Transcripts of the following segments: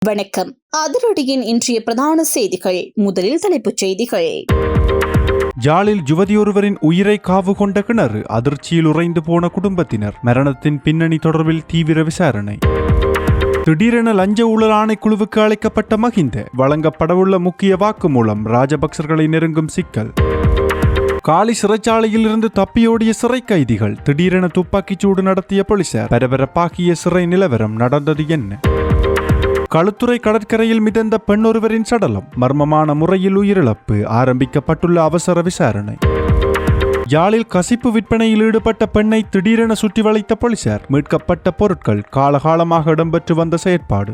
வணக்கம். அதிரடியின் இன்றைய பிரதான செய்திகள். முதலில் தலைப்புச் செய்திகள். யாழில் யுவதியொருவரின் உயிரை காவு கொண்ட கிணறு, அதிர்ச்சியில் உறைந்து போன குடும்பத்தினர், மரணத்தின் பின்னணி தொடர்பில் தீவிர விசாரணை. திடீரென லஞ்ச ஊழல் ஆணைக்குழுவுக்கு அழைக்கப்பட்ட மஹிந்த, வழங்கப்படவுள்ள முக்கிய வாக்குமூலம், ராஜபக்சர்களை நெருங்கும் சிக்கல். காலி சிறைச்சாலையில் இருந்து தப்பியோடிய சிறை கைதிகள், திடீரென துப்பாக்கிச்சூடு நடத்திய போலீசார், பரபரப்பாகிய சிறை நிலவரம், நடந்தது என்ன? களுத்துறை கடற்கரையில் மிதந்த பெண்ணொருவரின் சடலம், மர்மமான முறையில் உயிரிழப்பு, ஆரம்பிக்கப்பட்டுள்ள அவசர விசாரணை. யாழில் கசிப்பு விற்பனையில் ஈடுபட்ட பெண்ணை திடீரென சுற்றி வளைத்த போலீசார், மீட்கப்பட்ட பொருட்கள், காலகாலமாக இடம்பெற்று வந்த செயற்பாடு.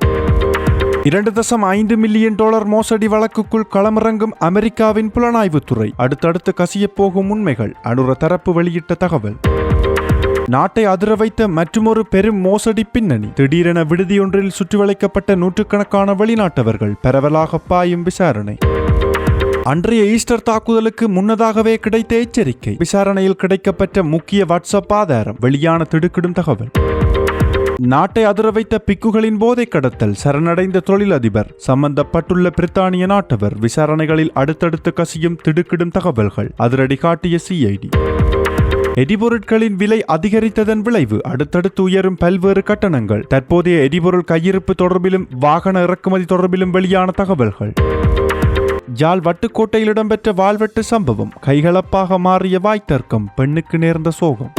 2.5 மில்லியன் டாலர் மோசடி வழக்குக்குள் களமிறங்கும் அமெரிக்காவின் புலனாய்வுத்துறை, அடுத்தடுத்து கசியப்போகும் உண்மைகள், அனுர தரப்பு வெளியிட்ட தகவல். நாட்டை அதிர வைத்த மற்றுமொரு பெரும் மோசடி பின்னணி, திடீரென விடுதியொன்றில் சுற்றி வளைக்கப்பட்ட நூற்றுக்கணக்கான வெளிநாட்டவர்கள், பரவலாக பாயும் விசாரணை. அன்றைய ஈஸ்டர் தாக்குதலுக்கு முன்னதாகவே கிடைத்த எச்சரிக்கை, விசாரணையில் கிடைக்கப்பட்ட முக்கிய வாட்ஸ்அப் ஆதாரம், வெளியான திடுக்கிடும் தகவல். நாட்டை அதிர வைத்த பிக்குகளின் போதை கடத்தல், சரணடைந்த தொழிலதிபர், சம்பந்தப்பட்டுள்ள பிரித்தானிய நாட்டவர், விசாரணைகளில் அடுத்தடுத்து கசியும் திடுக்கிடும் தகவல்கள், அதிரடி காட்டிய சிஐடி. எரிபொருட்களின் விலை அதிகரித்ததன் விளைவு, அடுத்தடுத்து உயரும் பல்வேறு கட்டணங்கள், தற்போதைய எரிபொருள் கையிருப்பு தொடர்பிலும் வாகன இறக்குமதி தொடர்பிலும் வெளியான தகவல்கள். யாழ் வட்டுக்கோட்டையில் இடம்பெற்ற வாள்வெட்டு சம்பவம், கைகலப்பாக மாறிய வாய்த்தர்க்கம், பெண்ணுக்கு நேர்ந்த சோகம்.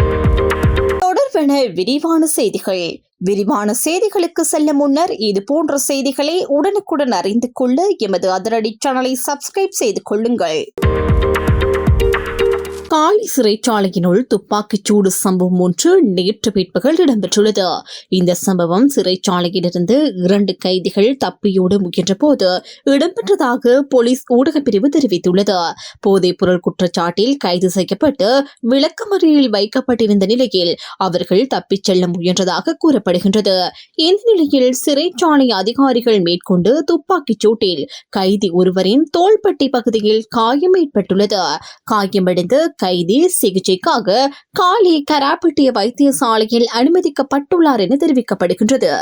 தொடர்பான விரிவான செய்திகள். விரிவான செய்திகளுக்கு செல்ல முன்னர் இது போன்ற செய்திகளை உடனுக்குடன் அறிந்து கொள்ள எமது அதிரடி சேனலை சப்ஸ்கிரைப் செய்து கொள்ளுங்கள். காலி சிறைச்சாலையினுள் துப்பாக்கிச்சூடு சம்பவம் ஒன்று நேற்று பிற்பகல் இடம்பெற்றுள்ளது. இந்த சம்பவம் சிறைச்சாலையிலிருந்து 2 கைதிகள் தப்பியோட முயன்ற போது இடம்பெற்றதாக போலீஸ் ஊடகப் பிரிவு தெரிவித்துள்ளது. போதைப் பொருள் குற்றச்சாட்டில் கைது செய்யப்பட்டு விளக்கமறியலில் வைக்கப்பட்டிருந்த நிலையில் அவர்கள் தப்பிச் செல்ல முயன்றதாக கூறப்படுகின்றது. இந்த நிலையில் சிறைச்சாலை அதிகாரிகள் மேற்கொண்டு துப்பாக்கிச் சூட்டில் கைதி ஒருவரின் தோள்பட்டை பகுதியில் காயம் ஏற்பட்டுள்ளது. காயமடைந்து கைதி சிகிச்சைக்காக காலி கராப்பட்டிய வைத்தியசாலையில் அனுமதிக்கப்பட்டுள்ளார் என தெரிவிக்கப்படுகின்றது.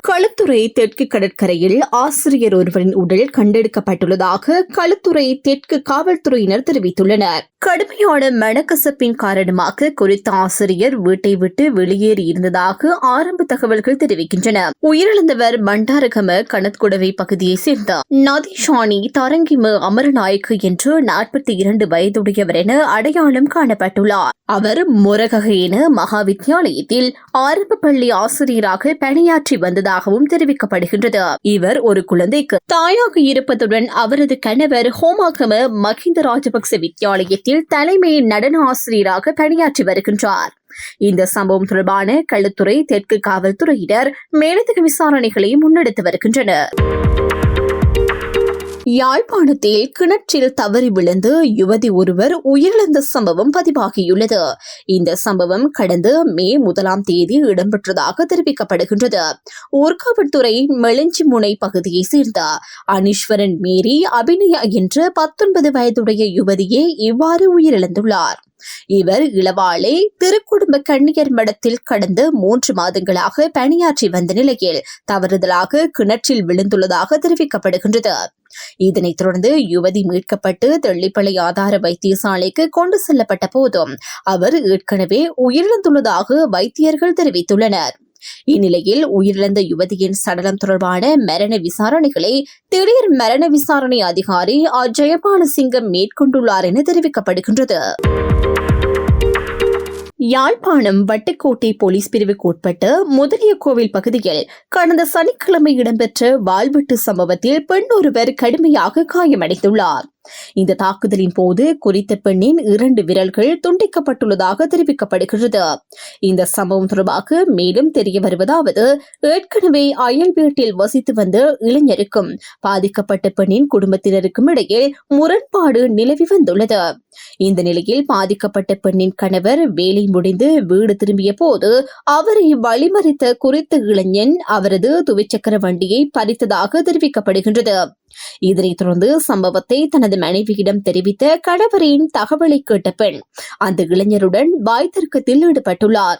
களுத்துறை தெற்கு கடற்கரையில் ஆசிரியர் ஒருவரின் உடல் கண்டெடுக்கப்பட்டுள்ளதாக களுத்துறை தெற்கு காவல்துறையினர் தெரிவித்துள்ளனர். கடுமையான மனக்கசப்பின் காரணமாக குறித்த ஆசிரியர் வீட்டை விட்டு வெளியேறி இருந்ததாக ஆரம்ப தகவல்கள் தெரிவிக்கின்றன. உயிரிழந்தவர் பண்டாரகம கணத்குடவை பகுதியைச் சேர்ந்த நதிஷானி தரங்கிம அமரநாயக்கு என்று 42 வயதுடையவர் என அடையாளம் காணப்பட்டுள்ளார். அவர் மொரககையின மகா வித்தியாலயத்தில் ஆரம்ப பள்ளி ஆசிரியராக பணியாற்றி வந்ததாகவும் தெரிவிக்கப்படுகின்றது. இவர் ஒரு குழந்தைக்கு தாயாக இருப்பதுடன் அவரது கணவர் ஹோமாகம மஹிந்த ராஜபக்ச வித்தியாலயத்தில் தலைமை நடன ஆசிரியராக பணியாற்றி வருகின்றார். இந்த சம்பவம் தொடர்பான களுத்துறை தெற்கு காவல்துறையினர் மேலதிக விசாரணைகளை முன்னெடுத்து வருகின்றனர். யாழ்ப்பாணத்தில் கிணற்றில் தவறி விழுந்து யுவதி ஒருவர் உயிரிழந்த சம்பவம் பதிவாகியுள்ளது. இந்த சம்பவம் கடந்த மே 1ஆம் தேதி இடம்பெற்றதாக தெரிவிக்கப்படுகின்றது. ஊர்காவல்துறை மெளஞ்சிமுனை பகுதியைச் சேர்ந்த அனீஸ்வரன் மேரி அபிநயா என்ற 19 வயதுடைய யுவதியே இவ்வாறு உயிரிழந்துள்ளார். இவர் இளவாலை திருக்குடும்ப கன்னியர் மடத்தில் கடந்த 3 மாதங்களாக பணியாற்றி வந்த நிலையில் தவறுதலாக கிணற்றில் விழுந்துள்ளதாக தெரிவிக்கப்படுகின்றது. இதனைத் தொடர்ந்து யுவதி மீட்கப்பட்டு தெள்ளிப்பளை ஆதார வைத்தியசாலைக்கு கொண்டு செல்லப்பட்ட போதும் அவர் ஏற்கனவே உயிரிழந்துள்ளதாக வைத்தியர்கள் தெரிவித்துள்ளனர். இந்நிலையில் உயிரிழந்த யுவதியின் சடலம் தொடர்பான மரண விசாரணைகளை திடீர் மரண விசாரணை அதிகாரி ஜெயபாலசிங்கம் மேற்கொண்டுள்ளார் என தெரிவிக்கப்படுகின்றது. யாழ்ப்பாணம் வட்டுக்கோட்டை போலீஸ் பிரிவுக்கு உட்பட்ட முதலிய கோவில் பகுதியில் கடந்த சனிக்கிழமை இடம்பெற்ற வாள்வெட்டு சம்பவத்தில் பெண் ஒருவர் கடுமையாக காயமடைந்துள்ளார். இந்த தாக்குதலின் போது குறித்த பெண்ணின் 2 விரல்கள் துண்டிக்கப்பட்டுள்ளதாக தெரிவிக்கப்படுகிறது. இந்த சம்பவம் தொடர்பாக மேலும் தெரிய வருவதாவது, ஏற்கனவே அயல் வீட்டில் வசித்து வந்த இளைஞருக்கும் பாதிக்கப்பட்ட பெண்ணின் குடும்பத்தினருக்கும் இடையே முரண்பாடு நிலவி வந்துள்ளது. இந்த நிலையில் பாதிக்கப்பட்ட பெண்ணின் கணவர் வேலை முடிந்து வீடு திரும்பிய போது அவரை வழிமறித்த குறித்த இளைஞன் அவரது துவிச்சக்கர வண்டியை பறித்ததாக தெரிவிக்கப்படுகின்றது. இதனைத் தொடர்ந்து சம்பவத்தை தனது மனைவியிடம் தெரிவித்த கணவரின் தகவலை கேட்ட பெண் அந்த இளைஞருடன் வாய் தர்க்கத்தில் ஈடுபட்டுள்ளார்.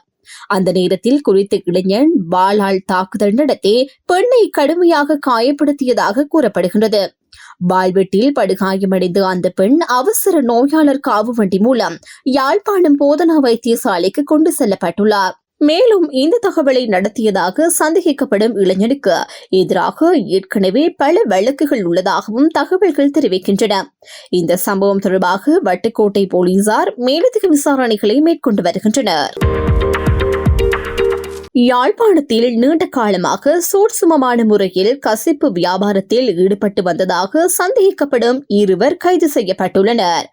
அந்த நேரத்தில் குறித்த இளைஞன் வாளால் தாக்குதல் நடத்தி பெண்ணை கடுமையாக காயப்படுத்தியதாக கூறப்படுகின்றது. வாள்வெட்டில் படுகாயமடைந்த அந்த பெண் அவசர நோயாளர் காவு வண்டி மூலம் யாழ்ப்பாணம் போதனா வைத்தியசாலைக்கு கொண்டு செல்லப்பட்டுள்ளார். மேலும் இந்த தகவலை நடத்தியதாக சந்தேகிக்கப்படும் இளைஞனுக்கு எதிராக ஏற்கனவே பல வழக்குகள் உள்ளதாகவும் தகவல்கள் தெரிவிக்கின்றன. இந்த சம்பவம் தொடர்பாக வட்டுக்கோட்டை போலீசார் மேலதிக விசாரணைகளை மேற்கொண்டு வருகின்றனர். யாழ்ப்பாணத்தில் நீண்ட காலமாக சூட்சுமமான முறையில் கசிப்பு வியாபாரத்தில் ஈடுபட்டு வந்ததாக சந்தேகிக்கப்படும் 2 கைது செய்யப்பட்டுள்ளனர்.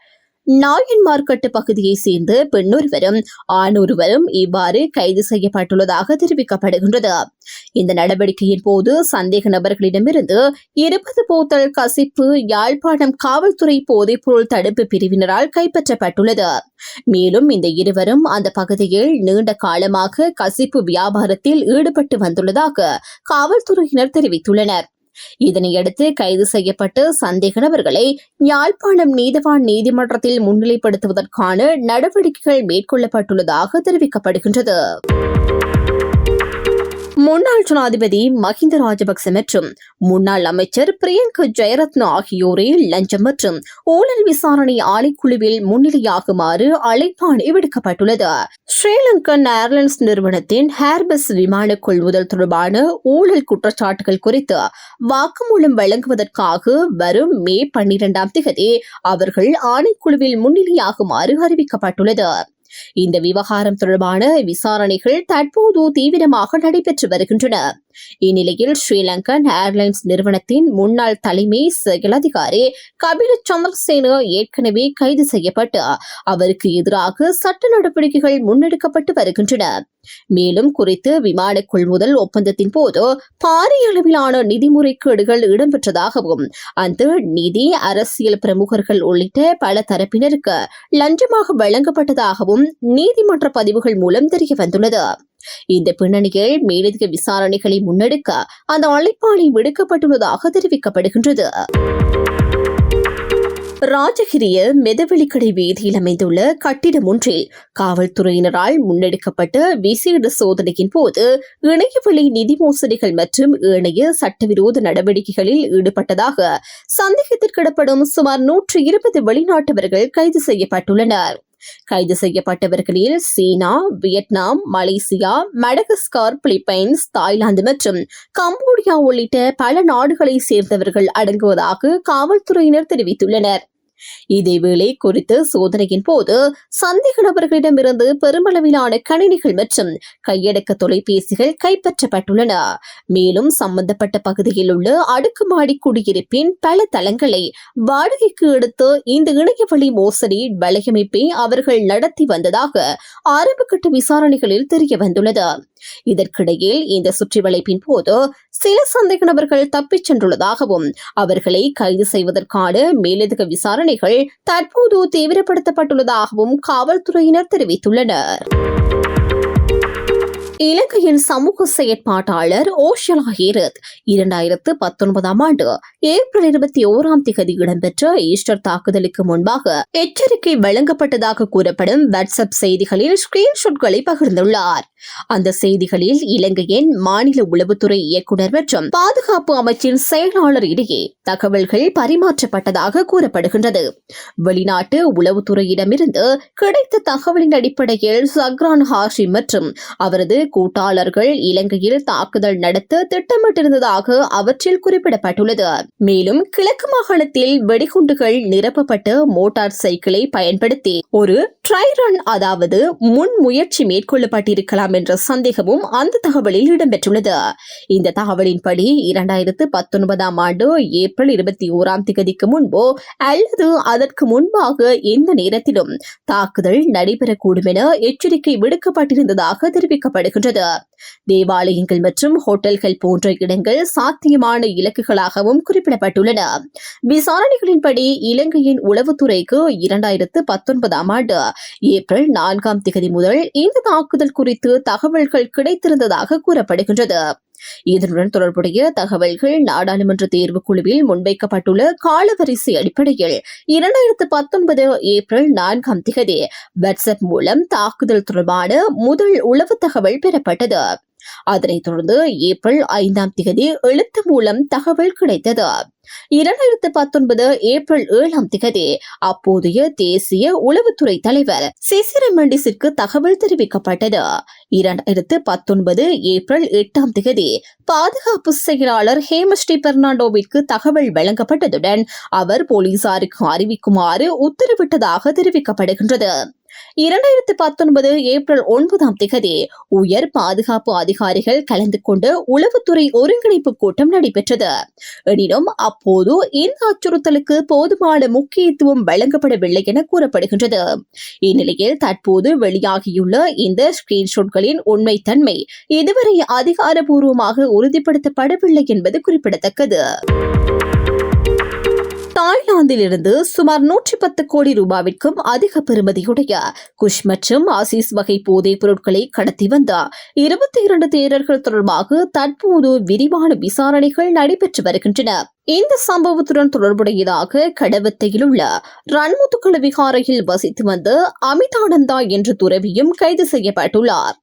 நாயன்மார்கட்டு பகுதியை சேர்ந்த பெண்ணொருவரும் ஆணொருவரும் இவ்வாறு கைது செய்யப்பட்டுள்ளதாக தெரிவிக்கப்படுகின்றது. இந்த நடவடிக்கையின் போது சந்தேக நபர்களிடமிருந்து 20 போத்தல் கசிப்பு யாழ்ப்பாணம் காவல்துறை போதைப்பொருள் தடுப்பு பிரிவினரால் கைப்பற்றப்பட்டுள்ளது. மேலும் இந்த இருவரும் அந்த பகுதியில் நீண்ட காலமாக கசிப்பு வியாபாரத்தில் ஈடுபட்டு வந்துள்ளதாக காவல்துறையினர் தெரிவித்துள்ளனர். இதனையடுத்து கைது செய்யப்பட்டு சந்தேக நபர்களை யாழ்ப்பாணம் நீதவான் நீதிமன்றத்தில் முன்னிலைப்படுத்துவதற்கான நடவடிக்கைகள் மேற்கொள்ளப்பட்டுள்ளதாக தெரிவிக்கப்படுகின்றது. முன்னாள் ஜனாதிபதி மஹிந்த ராஜபக்ச மற்றும் முன்னாள் அமைச்சர் பிரியங்க ஜெயரத்ன ஆகியோரை லஞ்சம் மற்றும் ஊழல் விசாரணை ஆணைக்குழுவில் முன்னிலையாகுமாறு அழைப்பாணை விடுக்கப்பட்டுள்ளது. ஸ்ரீலங்கன் ஏர்லைன்ஸ் நிறுவனத்தின் ஹேர்பஸ் விமான கொள்முதல் தொடர்பான ஊழல் குற்றச்சாட்டுகள் குறித்து வாக்குமூலம் வழங்குவதற்காக வரும் மே 12 அவர்கள் ஆணைக்குழுவில் முன்னிலையாகுமாறு அறிவிக்கப்பட்டுள்ளது. இந்த விவகாரம் தொடர்பான விசாரணைகள் தற்போது தீவிரமாக நடைபெற்று வருகின்றன. இந்நிலையில் ஸ்ரீலங்கன் ஏர்லைன்ஸ் நிறுவனத்தின் முன்னாள் தலைமை செயல் அதிகாரி கபில சந்திரசேன ஏற்கனவே கைது செய்யப்பட்டு அவருக்கு எதிராக சட்ட நடவடிக்கைகள் முன்னெடுக்கப்பட்டு வருகின்றன. மேலும் குறித்து விமான கொள்முதல் ஒப்பந்தத்தின் போது பாரிய அளவிலான நிதி முறைகேடுகள் இடம்பெற்றதாகவும் அந்த நிதி அரசியல் பிரமுகர்கள் உள்ளிட்ட பல தரப்பினருக்கு லஞ்சமாக வழங்கப்பட்டதாகவும் நீதிமன்ற பதிவுகள் மூலம் தெரிய வந்துள்ளது. இந்த பின்னணியில் மேலதிக விசாரணைகளை முன்னெடுக்க அந்த அழைப்பாணை விடுக்கப்பட்டுள்ளதாக தெரிவிக்கப்படுகின்றது. ராஜகிரிய மெதவெளிக்கடை வீதியில் அமைந்துள்ள கட்டிடம் ஒன்றில் காவல்துறையினரால் முன்னெடுக்கப்பட்ட விசேட சோதனையின் போது இணையவழி நிதி மோசடிகள் மற்றும் இணைய சட்டவிரோத நடவடிக்கைகளில் ஈடுபட்டதாக சந்தேகத்திற்கிடப்படும் சுமார் 120 வெளிநாட்டவர்கள் கைது செய்யப்பட்டுள்ளனர். கைது செய்யப்பட்டவர்களில் சீனா, Vietnam, Malaysia, Madagascar, Philippines, Thailand மற்றும் கம்போடியா உள்ளிட்ட பல நாடுகளை சேர்ந்தவர்கள் அடங்குவதாக காவல்துறையினர் தெரிவித்துள்ளனர். இதேவேளை குறித்த சோதனையின் போது சந்தேக நபர்களிடமிருந்து பெருமளவிலான கணினிகள் மற்றும் கையடக்க தொலைபேசிகள் கைப்பற்றப்பட்டுள்ளன. மேலும் சம்பந்தப்பட்ட பகுதியில் உள்ள அடுக்குமாடி குடியிருப்பின் பல தளங்களை வாடகைக்கு எடுத்து இந்த இணையவழி மோசடி வலையமைப்பை அவர்கள் நடத்தி வந்ததாக ஆரம்பகட்ட விசாரணைகளில் தெரிய வந்துள்ளது. இதற்கிடையில் இந்த சுற்றி வளைப்பின் போது சில சந்தேக நபர்கள் தப்பிச் சென்றுள்ளதாகவும் அவர்களை கைது செய்வதற்கான மேலதிக விசாரணைகள் தற்போது தீவிரப்படுத்தப்பட்டுள்ளதாகவும் காவல்துறையினர் தெரிவித்துள்ளனர். இலங்கையின் சமூக செயற்பாட்டாளர் ஓஷலா ஹேரத் 2019 ஆண்டு ஏப்ரல் 21 இடம்பெற்ற ஈஸ்டர் தாக்குதலுக்கு முன்பாக எச்சரிக்கை வழங்கப்பட்டதாக கூறப்படும் வாட்ஸ்அப் செய்திகளில் ஸ்கிரீன்ஷாட்களை பகிர்ந்துள்ளார். அந்த செய்திகளில் இலங்கையின் மாநில உளவுத்துறை இயக்குநர் மற்றும் பாதுகாப்பு அமைச்சின் செயலாளர் இடையே தகவல்கள் பரிமாற்றப்பட்டதாக கூறப்படுகின்றது. வெளிநாட்டு உளவுத்துறையிடமிருந்து கிடைத்த தகவலின் அடிப்படையில் சக்ரான் ஹாஷிம் மற்றும் அவரது கூட்டாளர்கள் இலங்கையில் தாக்குதல் நடத்த திட்டமிட்டிருந்ததாக அவற்றில் குறிப்பிடப்பட்டுள்ளது. மேலும் கிழக்கு மாகாணத்தில் வெடிகுண்டுகள் நிரப்பப்பட்ட மோட்டார் சைக்கிளை பயன்படுத்தி ஒரு ட்ரை ரன், அதாவது முன் முயற்சி மேற்கொள்ளப்பட்டிருக்கலாம் என்ற சந்தேகமும் அந்த தகவலில் இடம்பெற்றுள்ளது. இந்த தகவலின்படி 2019 ஆண்டு ஏப்ரல் 21 முன்போ அல்லது அதற்கு முன்பாக எந்த நேரத்திலும் தாக்குதல் நடைபெறக்கூடும் என எச்சரிக்கை விடுக்கப்பட்டிருந்ததாக தெரிவிக்கப்படுகின்றது. தேவாலயங்கள் மற்றும் ஹோட்டல்கள் போன்ற இடங்கள் சாத்தியமான இலக்குகளாகவும் குறிப்பிடப்பட்டுள்ளன. விசாரணைகளின்படி இலங்கையின் உளவுத்துறைக்கு 2019 ஆண்டு ஏப்ரல் 4 முதல் இந்த தாக்குதல் குறித்து தகவல்கள் கிடைத்திருந்ததாக கூறப்படுகின்றது. இதனுடன் தொடர்புடைய தகவல்கள் நாடாளுமன்ற தேர்வுக்குழுவில் முன்வைக்கப்பட்டுள்ள காலவரிசை அடிப்படையில் 2019 ஏப்ரல் 4 வாட்ஸ்அப் மூலம் தாக்குதல் தொடர்பான முதல் உளவு தகவல் பெறப்பட்டது. அதனைத் தொடர்ந்து ஏப்ரல் 5 எழுத்து மூலம் தகவல் கிடைத்தது. 2019 ஏப்ரல் 7 அப்போதைய தேசிய உளவுத்துறை தலைவர் சிசிர மெண்டிஸிற்கு தகவல் தெரிவிக்கப்பட்டது. 2019 ஏப்ரல் 8 பாதுகாப்பு செயலாளர் ஹேமஸ்ரீ பெர்னாண்டோவிற்கு தகவல் வழங்கப்பட்டதுடன் அவர் போலீசாருக்கு அறிவிக்குமாறு உத்தரவிட்டதாக தெரிவிக்கப்படுகின்றது. 2019 ஏப்ரல் 9 உயர் பாதுகாப்பு அதிகாரிகள் கலந்து கொண்டு உளவுத்துறை ஒருங்கிணைப்பு கூட்டம் நடைபெற்றது. எனினும் அப்போது இந்த அச்சுறுத்தலுக்கு போதுமான முக்கியத்துவம் வழங்கப்படவில்லை என கூறப்படுகின்றது. இந்நிலையில் தற்போது வெளியாகியுள்ள இந்த ஸ்கிரீன்ஷாட்களின் உண்மைத்தன்மை இதுவரை அதிகாரப்பூர்வமாக உறுதிப்படுத்தப்படவில்லை என்பது குறிப்பிடத்தக்கது. தாய்லாந்திலிருந்து சுமார் 110 கோடி ரூபாவிற்கும் அதிக பெறுமதியுடைய குஷ் மற்றும் ஆசிஸ் வகை போதைப் பொருட்களை கடத்தி வந்த 22 தேரர்கள் தொடர்பாக தற்போது விரிவான விசாரணைகள் நடைபெற்று வருகின்றன. இந்த சம்பவத்துடன் தொடர்புடையதாக கடவத்தையில் உள்ள ரன்முத்துக்கள விகாரையில் வசித்து வந்த அமிதானந்தா என்ற துறவியும் கைது செய்யப்பட்டுள்ளார்.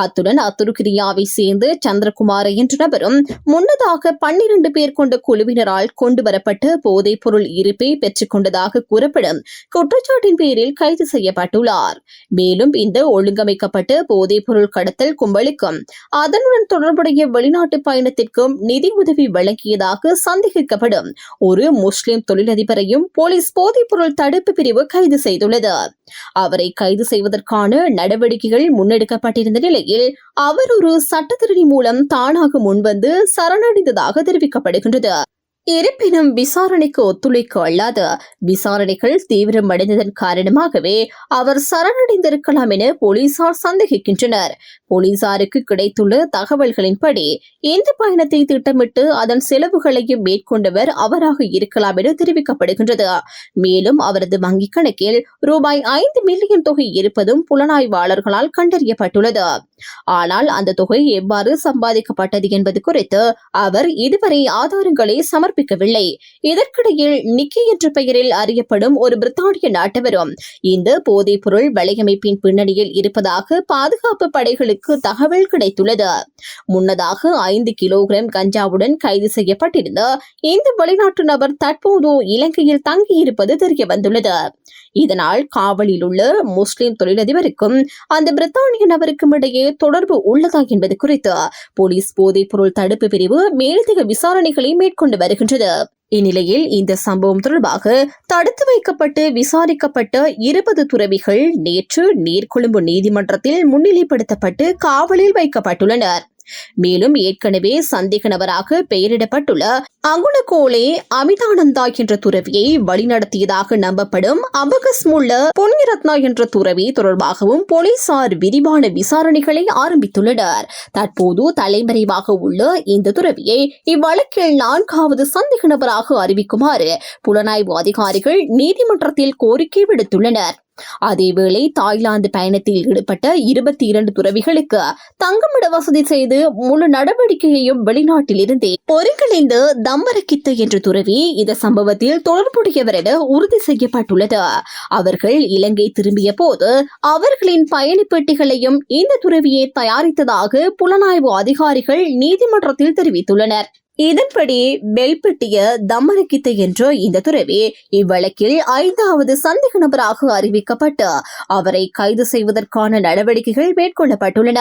அத்துடன் அத்துருக்கிரியாவை சேர்ந்த சந்திரகுமார் என்ற நபரும் முன்னதாக 12 பேர் கொண்ட குழுவினரால் கொண்டுவரப்பட்ட போதைப் பொருள் இருப்பை பெற்றுக் கொண்டதாக கூறப்படும் குற்றச்சாட்டின் பேரில் கைது செய்யப்பட்டுள்ளார். மேலும் இந்த ஒழுங்கமைக்கப்பட்ட போதைப் பொருள் கடத்தல் கும்பலுக்கும் அதனுடன் தொடர்புடைய வெளிநாட்டு பயணத்திற்கும் நிதி உதவி வழங்கியதாக சந்தேகிக்கப்படும் ஒரு முஸ்லிம் தொழிலதிபரையும் போலீஸ் போதைப் பொருள் தடுப்பு பிரிவு கைது செய்துள்ளது. அவரை கைது செய்வதற்கான நடவடிக்கைகள் முன்னெடுக்கப்பட்டிருந்த நிலையில் அவர் ஒரு சட்டத்திரணி மூலம் தானாக முன்வந்து சரணடைந்ததாக தெரிவிக்கப்படுகின்றது. இருப்பினும் விசாரணைக்கு ஒத்துழைக்க அல்லாத விசாரணைகள் தீவிரமடைந்ததன் காரணமாகவே அவர் சரணடைந்திருக்கலாம் என போலீசார் சந்தேகிக்கின்றனர். போலீசாருக்கு கிடைத்துள்ள தகவல்களின்படி இந்த பயணத்தை திட்டமிட்டு அதன் செலவுகளையும் மேற்கொண்டவர் அவராக இருக்கலாம் என தெரிவிக்கப்படுகின்றது. மேலும் அவரது வங்கிக் கணக்கில் ரூபாய் 5 மில்லியன் தொகை இருப்பதும் புலனாய்வாளர்களால் கண்டறியப்பட்டுள்ளது. ஆனால் அந்த தொகை எவ்வாறு சம்பாதிக்கப்பட்டது என்பது குறித்து அவர் இதுவரை ஆதாரங்களை சமர்ப்பிக்கவில்லை. இதற்கிடையில் நிக்கி என்ற பெயரில் அறியப்படும் ஒரு பிரித்தானிய நாட்டவரும் இந்த போதைப் பொருள் வலையமைப்பின் பின்னணியில் இருப்பதாக பாதுகாப்பு படைகளுக்கு தகவல் கிடைத்துள்ளது. முன்னதாக 5 கிலோகிராம் கஞ்சாவுடன் கைது செய்யப்பட்டிருந்த இந்த வெளிநாட்டு நபர் தற்போது இலங்கையில் தங்கியிருப்பது தெரிய வந்துள்ளது. இதனால் காவலில் உள்ள முஸ்லிம் தொழிலதிபருக்கும் அந்த பிரித்தானிய நபருக்கும் இடையே தொடர்பு உள்ளதா என்பது குறித்து போலீஸ் போதைப் பொருள் தடுப்பு பிரிவு மேலதிக விசாரணைகளை மேற்கொண்டு வருகின்றது. இந்நிலையில் இந்த சம்பவம் தொடர்பாக தடுத்து வைக்கப்பட்டு விசாரிக்கப்பட்ட 20 துறவிகள் நேற்று நீர்கொழும்பு நீதிமன்றத்தில் முன்னிலைப்படுத்தப்பட்டு காவலில் வைக்கப்பட்டுள்ளனர். மேலும் ஏற்கனவே சந்தேக நபராக பெயரிடப்பட்டுள்ள அங்குணகோலே அமிதானந்தா என்ற துறவியை வழிநடத்தியதாக நம்பப்படும் அபகஸ்முல்ல பொன்னிரத்னா என்ற துறவி தொடர்பாகவும் போலீசார் விரிவான விசாரணைகளை ஆரம்பித்துள்ளனர். தற்போது தலைமறைவாக உள்ள இந்த துறவியை இவ்வழக்கில் 4வது சந்தேக நபராக அறிவிக்குமாறு புலனாய்வு அதிகாரிகள் நீதிமன்றத்தில் கோரிக்கை விடுத்துள்ளனர். அதேவேளை தாய்லாந்து பயணத்தில் ஈடுபட்ட 22 துறவிகளுக்கு தங்குமிட வசதி செய்து முழு நடவடிக்கையையும் வெளிநாட்டில் இருந்தே ஒருங்கிணைந்து தம்மரக்கித்த என்ற துறவி இந்த சம்பவத்தில் தொடர்புடையவர் என உறுதி செய்யப்பட்டுள்ளது. அவர்கள் இலங்கை திரும்பிய போது அவர்களின் பயணப் பெட்டிகளையும் இந்த துறவியை தயாரித்ததாக புலனாய்வு அதிகாரிகள் நீதிமன்றத்தில் தெரிவித்துள்ளனர். இதன்படி பெல்பெட்டிய தம்மரக்கித்த என்ற இந்த துறவி இவ்வழக்கில் 5வது சந்தேக நபராக அறிவிக்கப்பட்டு அவரை கைது செய்வதற்கான நடவடிக்கைகள் மேற்கொள்ளப்பட்டுள்ளன.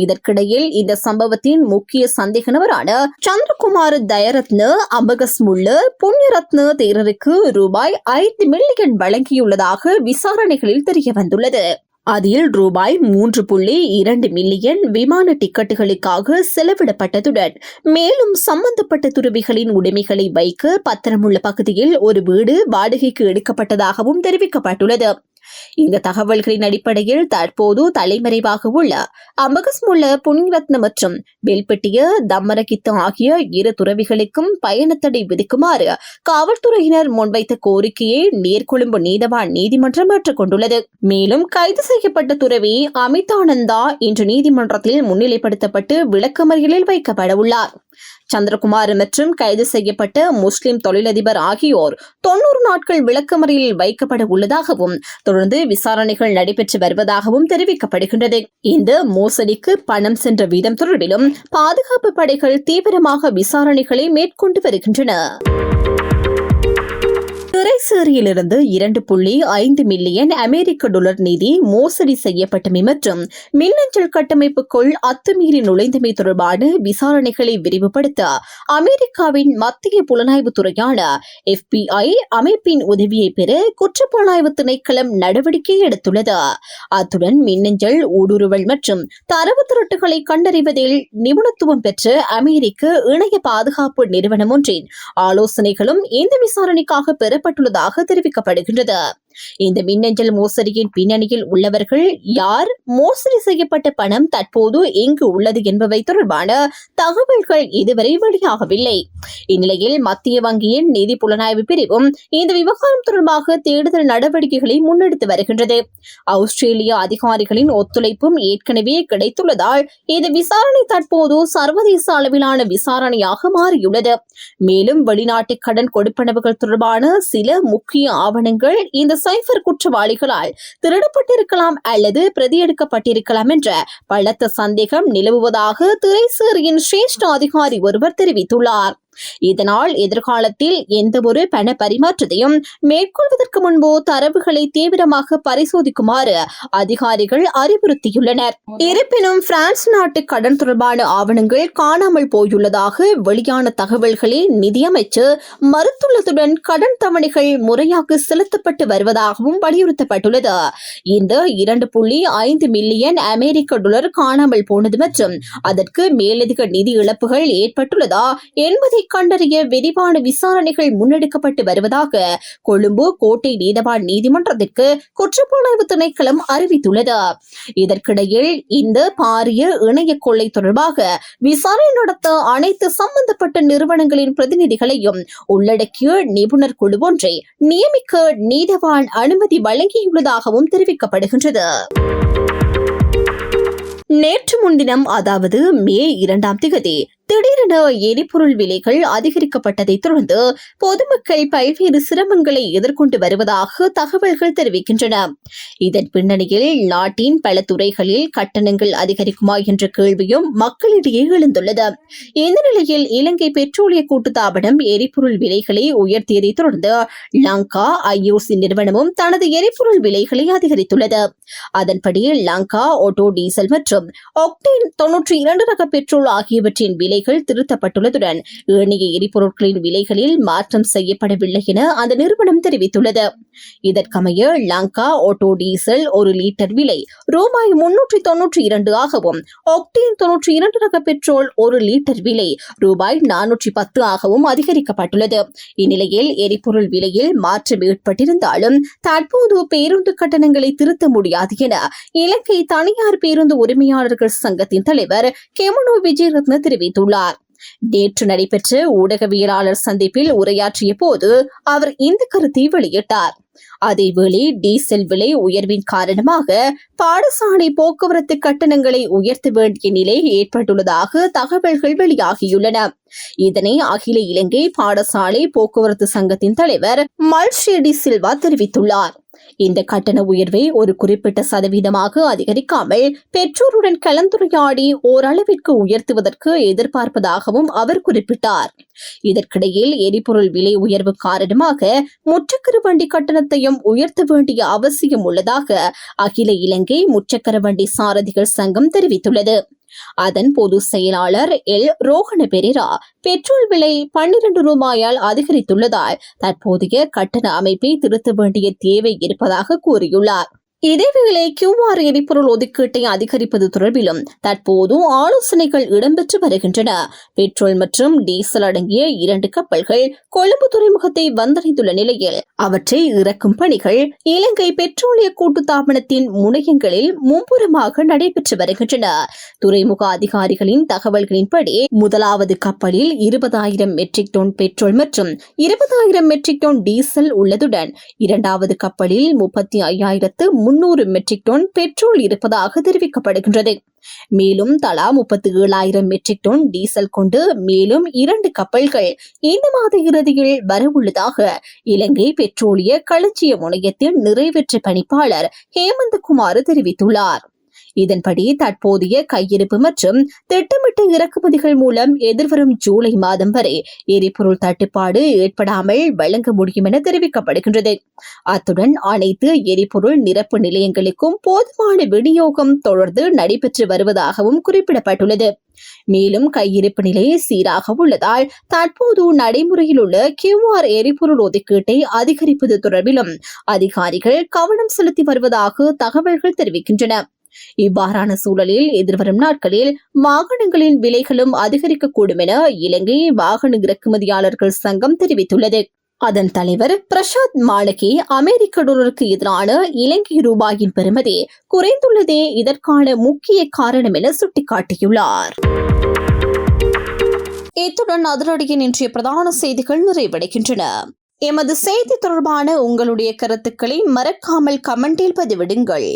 இதற்கிடையில் இந்த சம்பவத்தின் முக்கிய சந்தேக நபரான சந்திரகுமார் தயரத்ன அபகஸ்முல்ல புண்ணியரத்ன தேரருக்கு ரூபாய் 5 மில்லியன் வழங்கியுள்ளதாக விசாரணைகளில் தெரிய வந்துள்ளது. அதில் ரூபாய் 3.2 மில்லியன் விமான டிக்கெட்டுகளுக்காக செலவிடப்பட்டதுடன் மேலும் சம்பந்தப்பட்ட துறவிகளின் உடைமைகளை வைக்க பத்திரமுள்ள பகுதியில் ஒரு வீடு வாடகைக்கு எடுக்கப்பட்டதாகவும் தெரிவிக்கப்பட்டுள்ளது. இந்த தகவல்களின் அடிப்படையில் தற்போது தலைமறைவாக உள்ள அம்பகஸ்முல்ல புனிரத்ன மற்றும் பெல்பெட்டிய தம்மரகித்த ஆகிய இரு துறவிகளுக்கும் பயணத்தடை விதிக்குமாறு காவல்துறையினர் முன்வைத்த கோரிக்கையை நீர்கொழும்பு நீதவான் நீதிமன்றம் ஏற்றுக்கொண்டுள்ளது. மேலும் கைது செய்யப்பட்ட துறவி அமிதானந்தா இன்று நீதிமன்றத்தில் முன்னிலைப்படுத்தப்பட்டு விளக்கமறியலில் வைக்கப்பட உள்ளார். சந்திரகுமார் மற்றும் கைது செய்யப்பட்ட முஸ்லிம் தொழிலதிபர் ஆகியோர் 90 நாட்கள் விளக்கமறியலில் வைக்கப்பட உள்ளதாகவும் தொடர்ந்து விசாரணைகள் நடைபெற்று வருவதாகவும் தெரிவிக்கப்படுகின்றது. இந்த மோசடிக்கு பணம் சென்ற வீதம் தொடர்பிலும் பாதுகாப்பு படைகள் தீவிரமாக விசாரணைகளை மேற்கொண்டு வருகின்றன. திரைசேரியிலிருந்து 2.5 மில்லியன் அமெரிக்க டாலர் நிதி மோசடி செய்யப்பட்டமை மற்றும் மின்னஞ்சல் கட்டமைப்புக்குள் அத்துமீறி நுழைந்தமை தொடர்பான விசாரணைகளை விரிவுபடுத்த அமெரிக்காவின் மத்திய புலனாய்வு துறையான FBI அமைப்பின் உதவியை பெற குற்றப்புலனாய்வு திணைக்களம் நடவடிக்கை எடுத்துள்ளது. அத்துடன் மின்னஞ்சல் ஊடுருவல் மற்றும் தரவு திரட்டுகளை கண்டறிவதில் நிபுணத்துவம் பெற்ற அமெரிக்க இணைய பாதுகாப்பு நிறுவனம் ஒன்றின் ஆலோசனைகளும் இந்த விசாரணைக்காக பெறப்பட்டுள்ளதாக தெரிவிக்கப்படுகின்றது. இந்த மின்னஞ்சல் மோசடியின் பின்னணியில் உள்ளவர்கள் யார், மோசடி செய்யப்பட்ட பணம் தற்போது எங்கு உள்ளது என்பவை தொடர்பான தகவல்கள் இதுவரை வெளியாகவில்லை. இந்நிலையில் மத்திய வங்கியின் நிதி புலனாய்வு பிரிவும் இந்த விவகாரம் தொடர்பாக தேடுதல் நடவடிக்கைகளை முன்னெடுத்து வருகின்றது. ஆஸ்திரேலிய அதிகாரிகளின் ஒத்துழைப்பும் ஏற்கனவே கிடைத்துள்ளதால் இந்த விசாரணை தற்போது சர்வதேச அளவிலான விசாரணையாக மாறியுள்ளது. மேலும் வெளிநாட்டு கடன் கொடுப்பனவுகள் தொடர்பான சில முக்கிய ஆவணங்கள் இந்த சைபர் குற்றவாளிகளால் திருடப்பட்டிருக்கலாம் அல்லது பிரதியெடுக்கப்பட்டிருக்கலாம் என்ற பலத்த சந்தேகம் நிலவுவதாக திரைசேரியின் சிரேஷ்ட அதிகாரி ஒருவர் தெரிவித்துள்ளார். இதனால் எதிர்காலத்தில் எந்தவொரு பண பரிமாற்றத்தையும் மேற்கொள்வதற்கு முன்பு தரவுகளை தீவிரமாக பரிசோதிக்குமாறு அதிகாரிகள் அறிவுறுத்தியுள்ளனர். இருப்பினும் பிரான்ஸ் நாட்டு கடன் தொடர்பான ஆவணங்கள் காணாமல் போயுள்ளதாக வெளியான தகவல்களை நிதியமைச்சர் மறுத்துள்ளதுடன் கடன் தவணைகள் முறையாக செலுத்தப்பட்டு வருவதாகவும் வலியுறுத்தப்பட்டுள்ளது. இந்த 2.5 மில்லியன் அமெரிக்க டாலர் காணாமல் போனது மற்றும் அதற்கு மேலதிக நிதி இழப்புகள் ஏற்பட்டுள்ளதா என்பதை கண்டறிய விரிவான விசாரணைகள் முன்னெடுக்கப்பட்டு வருவதாக கொழும்பு கோட்டை நீதவான் நீதிமன்றத்திற்கு குற்றப்புலனாய்வு திணைக்களம் அறிவித்துள்ளது. இதற்கிடையில் இந்த பாரிய இணைய கொள்ளை தொடர்பாக விசாரணை நடத்த அனைத்து சம்பந்தப்பட்ட நிறுவனங்களின் பிரதிநிதிகளையும் உள்ளடக்கிய நிபுணர் குழு ஒன்றை நியமிக்க நீதவான் அனுமதி வழங்கியுள்ளதாகவும் தெரிவிக்கப்படுகின்றது. நேற்று முன்தினம், அதாவது மே 2ஆம் தேதி திடீரென எரிபொருள் விலைகள் அதிகரிக்கப்பட்டதை தொடர்ந்து பொதுமக்கள் பல்வேறு சிரமங்களை எதிர்கொண்டு வருவதாக தகவல்கள் தெரிவிக்கின்றன. இதன் பின்னணியில் நாட்டின் பல துறைகளில் கட்டணங்கள் அதிகரிக்குமா என்ற கேள்வியும் மக்களிடையே எழுந்துள்ளது. இந்த நிலையில் இலங்கை பெட்ரோலிய கூட்டுத்தாபனம் எரிபொருள் விலைகளை உயர்த்தியதை தொடர்ந்து லங்கா IOC நிறுவனமும் தனது எரிபொருள் விலைகளை அதிகரித்துள்ளது. அதன்படி லங்கா ஆட்டோ டீசல் மற்றும் ஒக்டேன் 92 ரக பெட்ரோல் ஆகியவற்றின் விலை திருத்தப்பட்டுள்ளதுடன் ஏனைய எரிபொருட்களின் விலைகளில் மாற்றம் செய்யப்படவில்லை என அந்த நிறுவனம் தெரிவித்துள்ளது. இதற்கமைய லங்கா ஆட்டோ டீசல் 1 லிட்டர் விலை ரூபாய் 392 ஆகவும், ஒக்டேன் 92 ரக பெட்ரோல் 1 லிட்டர் விலை ரூபாய் 410 ஆகவும் அதிகரிக்கப்பட்டுள்ளது. இந்நிலையில் எரிபொருள் விலையில் மாற்றம் ஏற்பட்டிருந்தாலும் தற்போது பேருந்து கட்டணங்களை திருத்த முடியாது என இலங்கை தனியார் பேருந்து உரிமையாளர்கள் சங்கத்தின் தலைவர் கெமனோ விஜயரத்ன தெரிவித்துள்ளார். நேற்று நடைபெற்ற ஊடகவியலாளர் சந்திப்பில் உரையாற்றிய போது அவர் இந்த கருத்தை வெளியிட்டார். அதேவேளை டீசல் விலை உயர்வின் காரணமாக பாடசாலை போக்குவரத்து கட்டணங்களை உயர்த்த வேண்டிய நிலை ஏற்பட்டுள்ளதாக தகவல்கள் வெளியாகியுள்ளன. இதனை அகில இலங்கை பாடசாலை போக்குவரத்து சங்கத்தின் தலைவர் மல்ஷேடி சில்வா தெரிவித்துள்ளார். இந்த கட்டண உயர்வை ஒரு குறிப்பிட்ட சதவீதமாக அதிகரிக்காமல் பெற்றோருடன் கலந்துரையாடி ஓரளவிற்கு உயர்த்துவதற்கு எதிர்பார்ப்பதாகவும் அவர் குறிப்பிட்டார். இதற்கிடையில் எரிபொருள் விலை உயர்வு காரணமாக முச்சக்கர வண்டி கட்டணத்தையும் உயர்த்த வேண்டிய அவசியம் உள்ளதாக அகில இலங்கை முச்சக்கர வண்டி சாரதிகள் சங்கம் தெரிவித்துள்ளது. அதன் பொது செயலாளர் எல் ரோஹன பெரேரா பெட்ரோல் விலை 12 ரூபாயால் அதிகரித்துள்ளதால் தற்போதைய கட்டண அமைப்பை திருத்த வேண்டிய தேவை இருப்பதாக கூறியுள்ளார். இதேவேளை QR எரிபொருள் ஒதுக்கீட்டை அதிகரிப்பது தொடர்பிலும் தற்போது ஆலோசனைகள் இடம்பெற்று வருகின்றன. பெட்ரோல் மற்றும் டீசல் அடங்கிய 2 கப்பல்கள் கொழும்பு துறைமுகத்தை வந்தடைந்துள்ள நிலையில் அவற்றை இறக்கும் பணிகள் இலங்கை பெட்ரோலிய கூட்டுத்தாபனத்தின் முனையங்களில் மும்முரமாக நடைபெற்று வருகின்றன. துறைமுக அதிகாரிகளின் தகவல்களின்படி முதலாவது கப்பலில் 20,000 மெட்ரிக் டன் பெட்ரோல் மற்றும் 20,000 மெட்ரிக் டன் டீசல் உள்ளதுடன் இரண்டாவது கப்பலில் 35,300 மெட்ரிக் டன் பெட்ரோல் இருப்பதாக தெரிவிக்கப்படுகின்றது. மேலும் தலா 37,000 மெட்ரிக் டன் டீசல் கொண்டு மேலும் 2 கப்பல்கள் இந்த மாத இறுதியில் வரவுள்ளதாக இலங்கை பெட்ரோலிய களஞ்சிய முனையத்தின் நிறைவேற்று பணிப்பாளர் ஹேமந்தகுமார் தெரிவித்துள்ளார். இதன்படி தற்போதைய கையிருப்பு மற்றும் திட்டமிட்ட இறக்குமதிகள் மூலம் எதிர்வரும் ஜூலை மாதம் வரை எரிபொருள் தட்டுப்பாடு ஏற்படாமல் வழங்க முடியும் என தெரிவிக்கப்படுகின்றது. அத்துடன் அனைத்து எரிபொருள் நிரப்பு நிலையங்களுக்கும் போதுமான விநியோகம் தொடர்ந்து நடைபெற்று வருவதாகவும் குறிப்பிடப்பட்டுள்ளது. மேலும் கையிருப்பு நிலை சீராக உள்ளதால் தற்போது நடைமுறையில் உள்ள QR எரிபொருள் ஒதுக்கீட்டை அதிகரிப்பது தொடர்பிலும் அதிகாரிகள் கவனம் செலுத்தி வருவதாக தகவல்கள் தெரிவிக்கின்றன. இவ்வாறான சூழலில் எதிர்வரும் நாட்களில் வாகனங்களின் விலைகளும் அதிகரிக்கக்கூடும் என இலங்கை வாகன இறக்குமதியாளர்கள் சங்கம் தெரிவித்துள்ளது. அதன் தலைவர் பிரசாத் மாலகே அமெரிக்க டாலருக்கு எதிரான இலங்கை ரூபாயின் பெறுமதி குறைந்துள்ளதே இதற்கான முக்கிய காரணம் என சுட்டிக்காட்டியுள்ளார். இத்துடன் அதிரடியின் இன்றைய பிரதான செய்திகள் நிறைவடைகின்றன. எமது செய்தி தொடர்பான உங்களுடைய கருத்துக்களை மறக்காமல் கமெண்டில் பதிவிடுங்கள்.